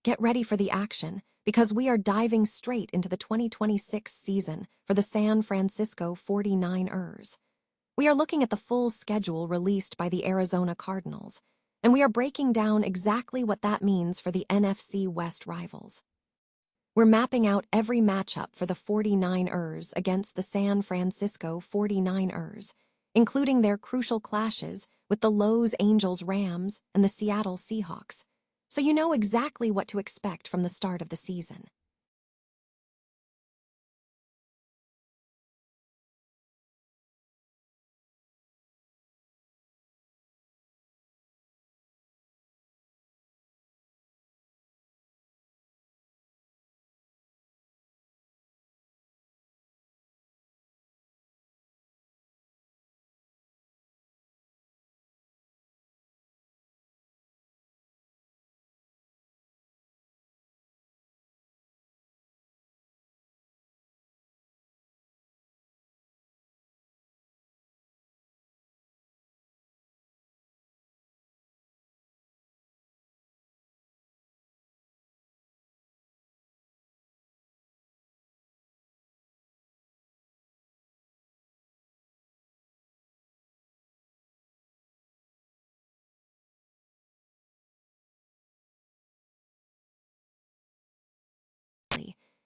Get ready for the action, because we are diving straight into the 2026 season for the San Francisco 49ers. We are looking at the full schedule released by the Arizona Cardinals, and we are breaking down exactly what that means for the NFC West rivals. We're mapping out every matchup for the 49ers against the San Francisco 49ers, including their crucial clashes with the Los Angeles Rams and the Seattle Seahawks, so you know exactly what to expect from the start of the season.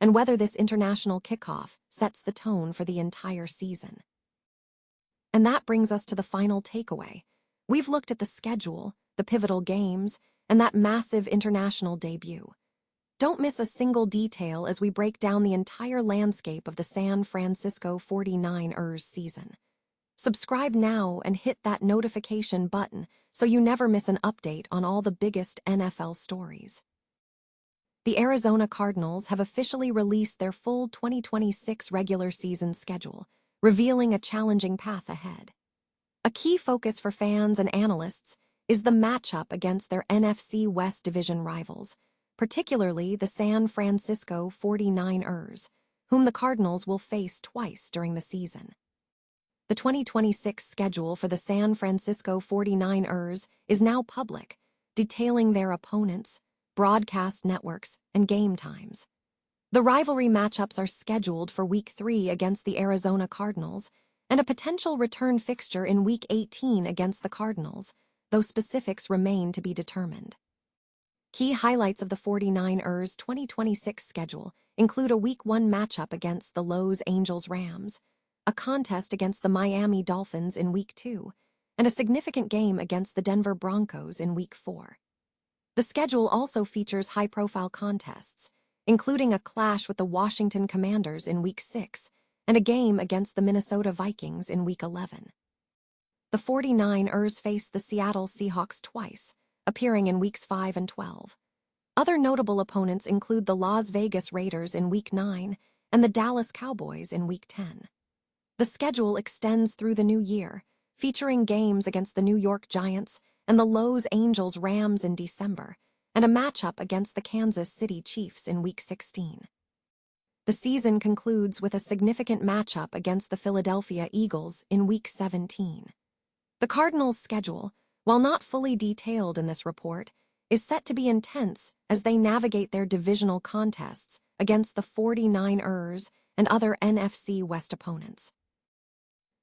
And whether this international kickoff sets the tone for the entire season. And that brings us to the final takeaway. We've looked at the schedule, the pivotal games, and that massive international debut. Don't miss a single detail as we break down the entire landscape of the San Francisco 49ers season. Subscribe now and hit that notification button so you never miss an update on all the biggest NFL stories. The Arizona Cardinals have officially released their full 2026 regular season schedule, revealing a challenging path ahead. A key focus for fans and analysts is the matchup against their NFC West division rivals, particularly the San Francisco 49ers, whom the Cardinals will face twice during the season. The 2026 schedule for the San Francisco 49ers is now public, detailing their opponents, broadcast networks, and game times. The rivalry matchups are scheduled for Week 3 against the Arizona Cardinals and a potential return fixture in Week 18 against the Cardinals, though specifics remain to be determined. Key highlights of the 49ers' 2026 schedule include a Week 1 matchup against the Los Angeles Rams, a contest against the Miami Dolphins in Week 2, and a significant game against the Denver Broncos in Week 4. The schedule also features high-profile contests, including a clash with the Washington Commanders in Week 6 and a game against the Minnesota Vikings in Week 11. The 49ers face the Seattle Seahawks twice, appearing in Weeks 5 and 12. Other notable opponents include the Las Vegas Raiders in Week 9 and the Dallas Cowboys in Week 10. The schedule extends through the new year, featuring games against the New York Giants and the Los Angeles Rams in December, and a matchup against the Kansas City Chiefs in Week 16. The season concludes with a significant matchup against the Philadelphia Eagles in Week 17. The Cardinals' schedule, while not fully detailed in this report, is set to be intense as they navigate their divisional contests against the 49ers and other NFC West opponents.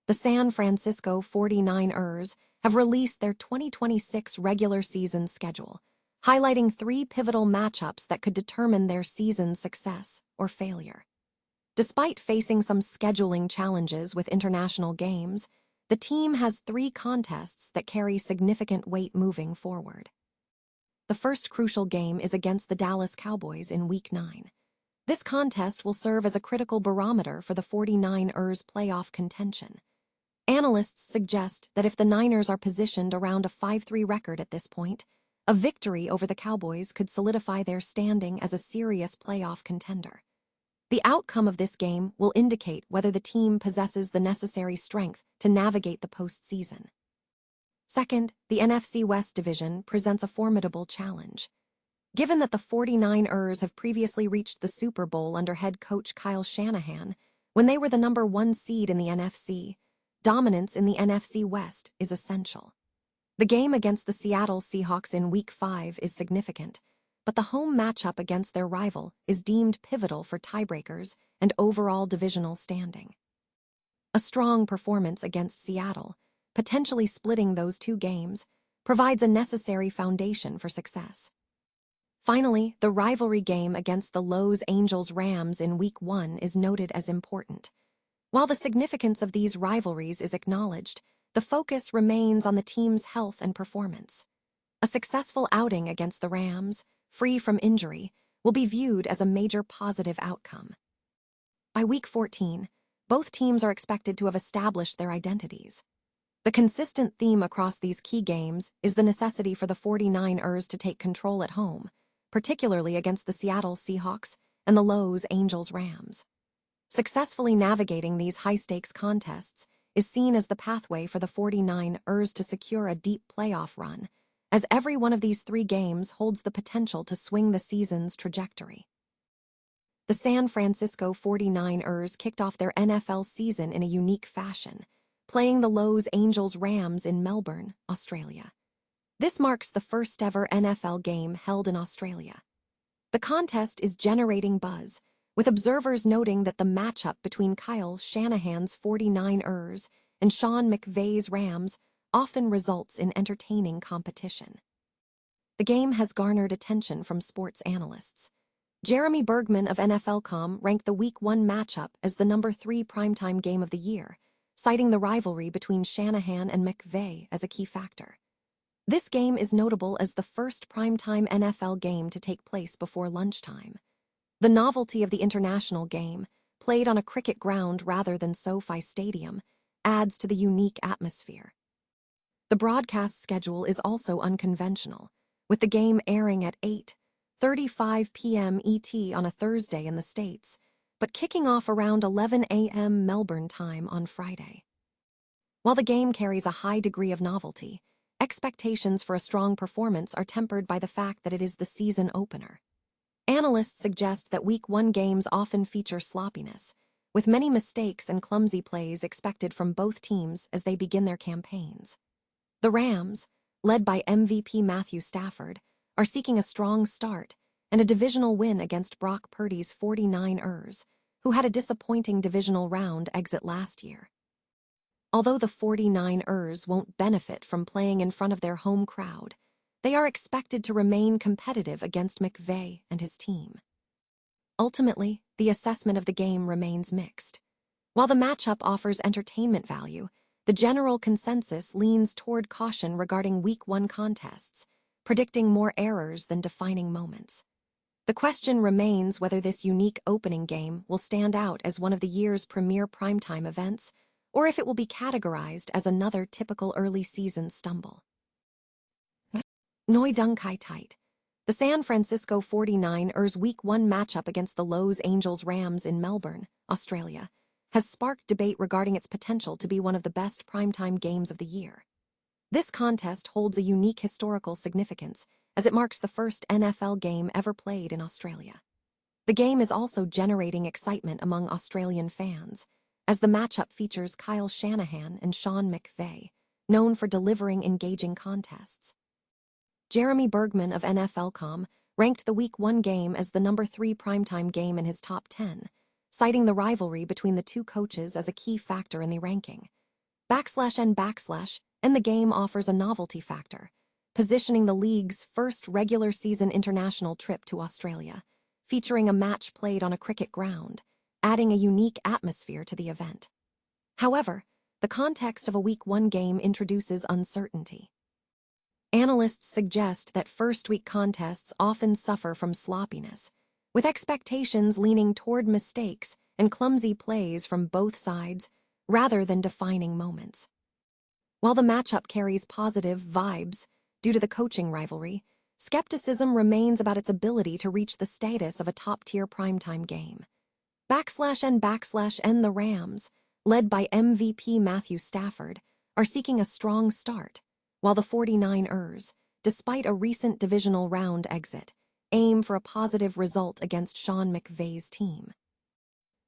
The San Francisco 49ers have released their 2026 regular season schedule, highlighting 3 pivotal matchups that could determine their season's success or failure. Despite facing some scheduling challenges with international games, the team has 3 contests that carry significant weight moving forward. The first crucial game is against the Dallas Cowboys in Week 9. This contest will serve as a critical barometer for the 49ers' playoff contention. Analysts suggest that if the Niners are positioned around a 5-3 record at this point, a victory over the Cowboys could solidify their standing as a serious playoff contender. The outcome of this game will indicate whether the team possesses the necessary strength to navigate the postseason. Second, the NFC West division presents a formidable challenge. Given that the 49ers have previously reached the Super Bowl under head coach Kyle Shanahan, when they were the number 1 seed in the NFC, dominance in the NFC West is essential. The game against the Seattle Seahawks in Week 5 is significant, but the home matchup against their rival is deemed pivotal for tiebreakers and overall divisional standing. A strong performance against Seattle, potentially splitting those two games, provides a necessary foundation for success. Finally, the rivalry game against the Los Angeles Rams in Week 1 is noted as important. While the significance of these rivalries is acknowledged, the focus remains on the team's health and performance. A successful outing against the Rams, free from injury, will be viewed as a major positive outcome. By Week 14, both teams are expected to have established their identities. The consistent theme across these key games is the necessity for the 49ers to take control at home, particularly against the Seattle Seahawks and the Los Angeles Rams. Successfully navigating these high-stakes contests is seen as the pathway for the 49ers to secure a deep playoff run, as every one of these three games holds the potential to swing the season's trajectory. The San Francisco 49ers kicked off their NFL season in a unique fashion, playing the Los Angeles Rams in Melbourne, Australia. This marks the first-ever NFL game held in Australia. The contest is generating buzz, with observers noting that the matchup between Kyle Shanahan's 49ers and Sean McVay's Rams often results in entertaining competition. The game has garnered attention from sports analysts. Jeremy Bergman of NFL.com ranked the Week 1 matchup as the number 3 primetime game of the year, citing the rivalry between Shanahan and McVay as a key factor. This game is notable as the first primetime NFL game to take place before lunchtime. The novelty of the international game, played on a cricket ground rather than SoFi Stadium, adds to the unique atmosphere. The broadcast schedule is also unconventional, with the game airing at 8:35 p.m. ET on a Thursday in the States, but kicking off around 11 a.m. Melbourne time on Friday. While the game carries a high degree of novelty, expectations for a strong performance are tempered by the fact that it is the season opener. Analysts suggest that Week 1 games often feature sloppiness, with many mistakes and clumsy plays expected from both teams as they begin their campaigns. The Rams, led by MVP Matthew Stafford, are seeking a strong start and a divisional win against Brock Purdy's 49ers, who had a disappointing divisional round exit last year. Although the 49ers won't benefit from playing in front of their home crowd, they are expected to remain competitive against McVay and his team. Ultimately, the assessment of the game remains mixed. While the matchup offers entertainment value, the general consensus leans toward caution regarding Week 1 contests, predicting more errors than defining moments. The question remains whether this unique opening game will stand out as one of the year's premier primetime events, or if it will be categorized as another typical early season stumble. Noi Dung Kai Tight. The San Francisco 49ers Week 1 matchup against the Los Angeles Rams in Melbourne, Australia, has sparked debate regarding its potential to be one of the best primetime games of the year. This contest holds a unique historical significance as it marks the first NFL game ever played in Australia. The game is also generating excitement among Australian fans, as the matchup features Kyle Shanahan and Sean McVay, known for delivering engaging contests. Jeremy Bergman of NFL.com ranked the Week 1 game as the number 3 primetime game in his top 10, citing the rivalry between the two coaches as a key factor in the ranking. And the game offers a novelty factor, positioning the league's first regular season international trip to Australia, featuring a match played on a cricket ground, adding a unique atmosphere to the event. However, the context of a Week 1 game introduces uncertainty. Analysts suggest that first-week contests often suffer from sloppiness, with expectations leaning toward mistakes and clumsy plays from both sides rather than defining moments. While the matchup carries positive vibes due to the coaching rivalry, skepticism remains about its ability to reach the status of a top-tier primetime game. And the Rams, led by MVP Matthew Stafford, are seeking a strong start, while the 49ers, despite a recent divisional round exit, aim for a positive result against Sean McVay's team.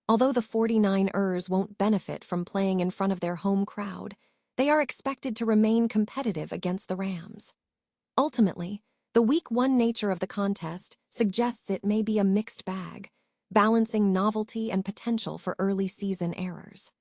Although the 49ers won't benefit from playing in front of their home crowd, they are expected to remain competitive against the Rams. Ultimately, The Week 1 nature of the contest suggests it may be a mixed bag, balancing novelty and potential for early season errors.